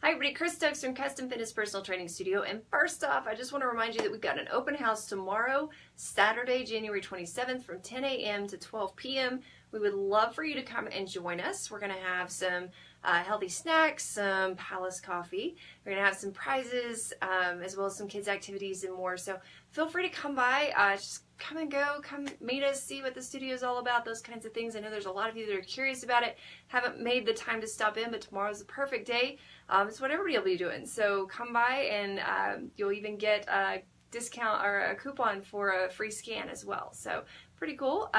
Hi everybody, Chris Stokes from Custom Fitness Personal Training Studio, and first off, I just want to remind you that we've got an open house tomorrow, Saturday, January 27th from 10 a.m. to 12 p.m. We would love for you to come and join us. We're going to have some healthy snacks, some Palace coffee. We're going to have some prizes, as well as some kids' activities and more. So feel free to come by. Just come and go. Come meet us, see what the studio is all about, those kinds of things. I know there's a lot of you that are curious about it, haven't made the time to stop in, but tomorrow's the perfect day. It's what everybody will be doing. So come by and you'll even get a discount or a coupon for a free scan as well. So pretty cool.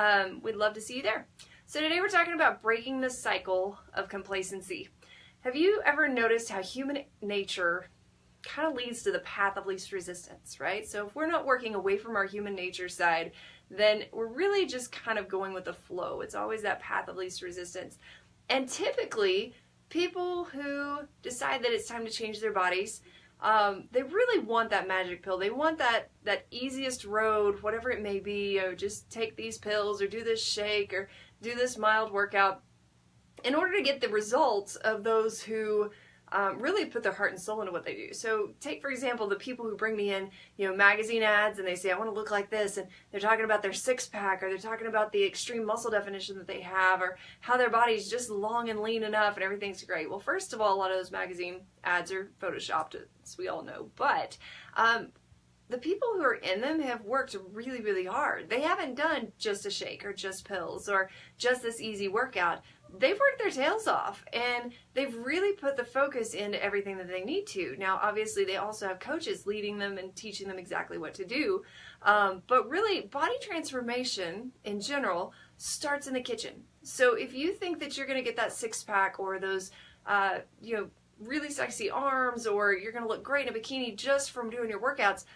We'd love to see you there. So today we're talking about breaking the cycle of complacency. Have you ever noticed how human nature kind of leads to the path of least resistance, right? So if we're not working away from our human nature side, then we're really just kind of going with the flow. It's always that path of least resistance. And typically, people who decide that it's time to change their bodies, they really want that magic pill. They want that easiest road, whatever it may be, or just take these pills or do this shake or do this mild workout in order to get the results of those who really put their heart and soul into what they do. So take, for example, the people who bring me in, magazine ads, and they say, I want to look like this, and they're talking about their six-pack, or they're talking about the extreme muscle definition that they have, or how their body's just long and lean enough, and everything's great. Well, first of all, a lot of those magazine ads are photoshopped, as we all know, but the people who are in them have worked really, really hard. They haven't done just a shake or just pills or just this easy workout. They've worked their tails off, and they've really put the focus into everything that they need to. Now, obviously, they also have coaches leading them and teaching them exactly what to do. But really, body transformation in general starts in the kitchen. So if you think that you're going to get that six-pack or those, really sexy arms, or you're going to look great in a bikini just from doing your workouts,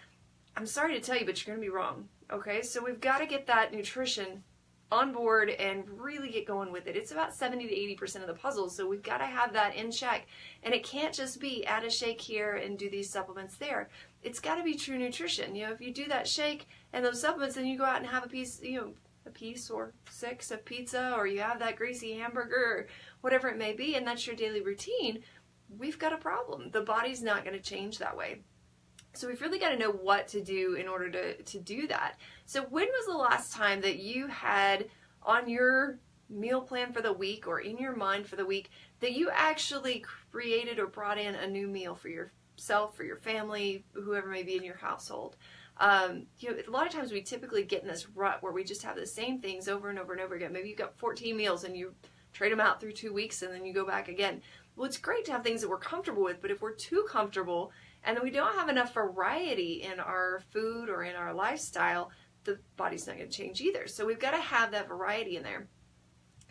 I'm sorry to tell you, but you're going to be wrong. Okay, so we've got to get that nutrition on board and really get going with it. It's about 70 to 80% of the puzzle, so we've got to have that in check. And it can't just be add a shake here and do these supplements there. It's got to be true nutrition. If you do that shake and those supplements, then you go out and have a piece or six of pizza, or you have that greasy hamburger or whatever it may be, and that's your daily routine, we've got a problem. The body's not going to change that way. So we've really got to know what to do in order to do that. So when was the last time that you had on your meal plan for the week or in your mind for the week that you actually created or brought in a new meal for yourself, for your family, whoever may be in your household? A lot of times we typically get in this rut where we just have the same things over and over and over again. Maybe you've got 14 meals and you trade them out through 2 weeks and then you go back again. Well, it's great to have things that we're comfortable with, but if we're too comfortable and then we don't have enough variety in our food or in our lifestyle, the body's not going to change either. So we've got to have that variety in there.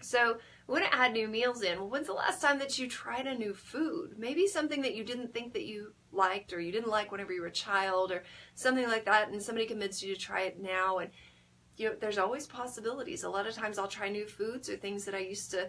So we want to add new meals in. Well, when's the last time that you tried a new food? Maybe something that you didn't think that you liked, or you didn't like whenever you were a child, or something like that, and somebody convinced you to try it now. And there's always possibilities. A lot of times I'll try new foods or things that I used to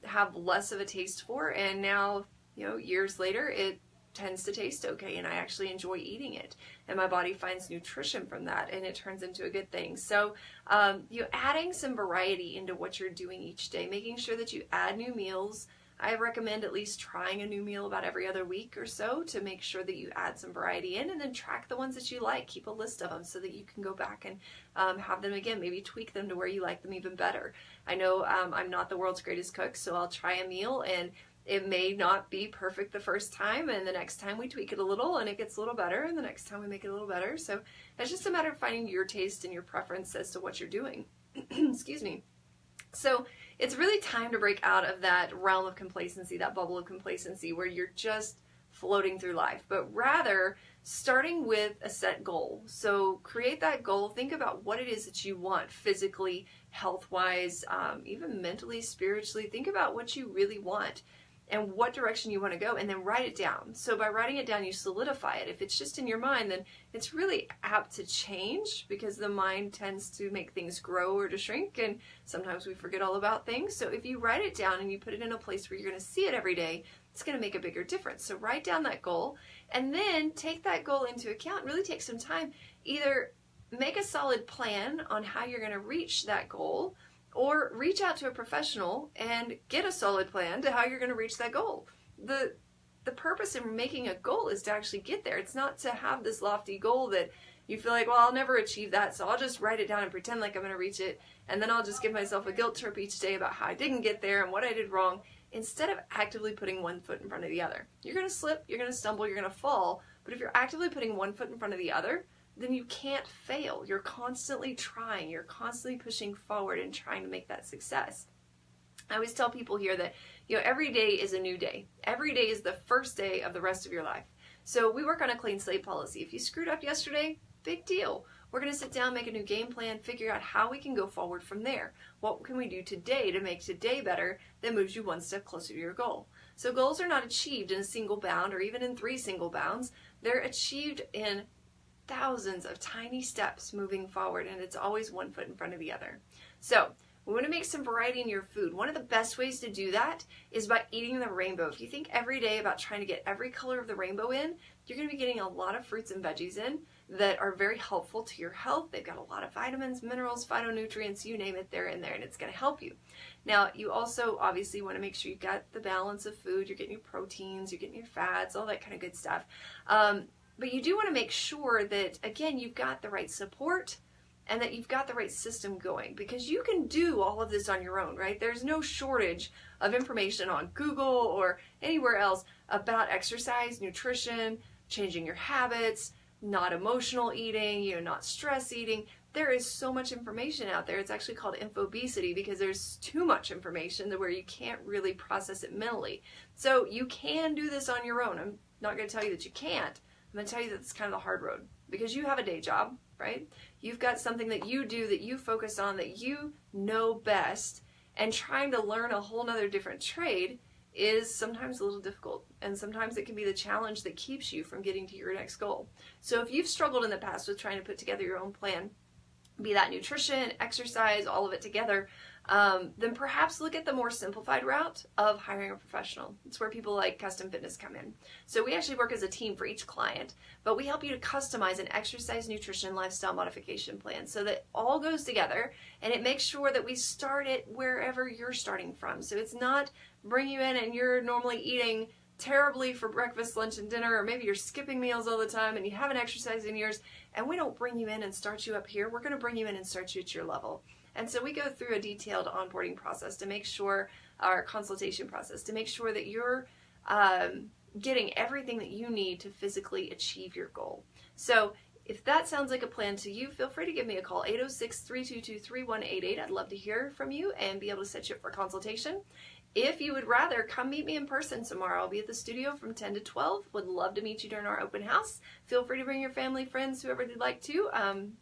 have less of a taste for, and now, years later, it tends to taste okay, and I actually enjoy eating it, and my body finds nutrition from that, and it turns into a good thing. So adding some variety into what you're doing each day, making sure that you add new meals. I recommend at least trying a new meal about every other week or so to make sure that you add some variety in, and then track the ones that you like. Keep a list of them so that you can go back and have them again, maybe tweak them to where you like them even better. I know I'm not the world's greatest cook, so I'll try a meal and it may not be perfect the first time, and the next time we tweak it a little and it gets a little better, and the next time we make it a little better. So it's just a matter of finding your taste and your preference as to what you're doing. Excuse me. So it's really time to break out of that realm of complacency, that bubble of complacency where you're just floating through life, but rather starting with a set goal. So create that goal. Think about what it is that you want physically, health-wise, even mentally, spiritually. Think about what you really want and what direction you want to go, and then write it down. So by writing it down, you solidify it. If it's just in your mind, then it's really apt to change, because the mind tends to make things grow or to shrink, and sometimes we forget all about things. So if you write it down and you put it in a place where you're going to see it every day, it's going to make a bigger difference. So write down that goal, and then take that goal into account. Really take some time. Either make a solid plan on how you're going to reach that goal, or reach out to a professional and get a solid plan to how you're going to reach that goal. The the purpose in making a goal is to actually get there. It's not to have this lofty goal that you feel like, well, I'll never achieve that, so I'll just write it down and pretend like I'm going to reach it, and then I'll just give myself a guilt trip each day about how I didn't get there and what I did wrong, instead of actively putting one foot in front of the other. You're going to slip, you're going to stumble, you're going to fall, but if you're actively putting one foot in front of the other, then you can't fail. You're constantly trying, you're constantly pushing forward and trying to make that success. I always tell people here that, every day is a new day. Every day is the first day of the rest of your life. So we work on a clean slate policy. If you screwed up yesterday, big deal. We're going to sit down, make a new game plan, figure out how we can go forward from there. What can we do today to make today better that moves you one step closer to your goal? So goals are not achieved in a single bound or even in 3 single bounds. They're achieved in thousands of tiny steps moving forward, and it's always one foot in front of the other. So we want to make some variety in your food. One of the best ways to do that is by eating the rainbow. If you think every day about trying to get every color of the rainbow in, you're going to be getting a lot of fruits and veggies in that are very helpful to your health. They've got a lot of vitamins, minerals, phytonutrients, you name it, they're in there, and it's going to help you. Now, you also obviously want to make sure you've got the balance of food. You're getting your proteins, you're getting your fats, all that kind of good stuff. But you do want to make sure that, again, you've got the right support and that you've got the right system going, because you can do all of this on your own, right? There's no shortage of information on Google or anywhere else about exercise, nutrition, changing your habits, not emotional eating, not stress eating. There is so much information out there. It's actually called infobesity because there's too much information where you can't really process it mentally. So you can do this on your own. I'm not going to tell you that you can't. I'm going to tell you that it's kind of the hard road, because you have a day job, right? You've got something that you do, that you focus on, that you know best, and trying to learn a whole nother different trade is sometimes a little difficult, and sometimes it can be the challenge that keeps you from getting to your next goal. So if you've struggled in the past with trying to put together your own plan, be that nutrition, exercise, all of it together, then perhaps look at the more simplified route of hiring a professional. It's where people like Custom Fitness come in. So we actually work as a team for each client, but we help you to customize an exercise, nutrition, lifestyle modification plan so that all goes together, and it makes sure that we start it wherever you're starting from. So it's not bring you in and you're normally eating terribly for breakfast, lunch, and dinner, or maybe you're skipping meals all the time and you haven't exercised in years, and we don't bring you in and start you up here. We're going to bring you in and start you at your level. And so we go through a detailed onboarding process to make sure, our consultation process, to make sure that you're getting everything that you need to physically achieve your goal. So if that sounds like a plan to you, feel free to give me a call, 806-322-3188. I'd love to hear from you and be able to set you up for a consultation. If you would rather, come meet me in person tomorrow. I'll be at the studio from 10 to 12. Would love to meet you during our open house. Feel free to bring your family, friends, whoever you'd like to.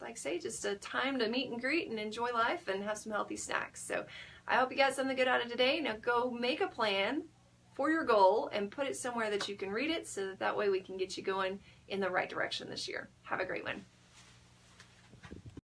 Like I say, just a time to meet and greet and enjoy life and have some healthy snacks. So I hope you got something good out of today. Now go make a plan for your goal and put it somewhere that you can read it, so that way we can get you going in the right direction this year. Have a great one.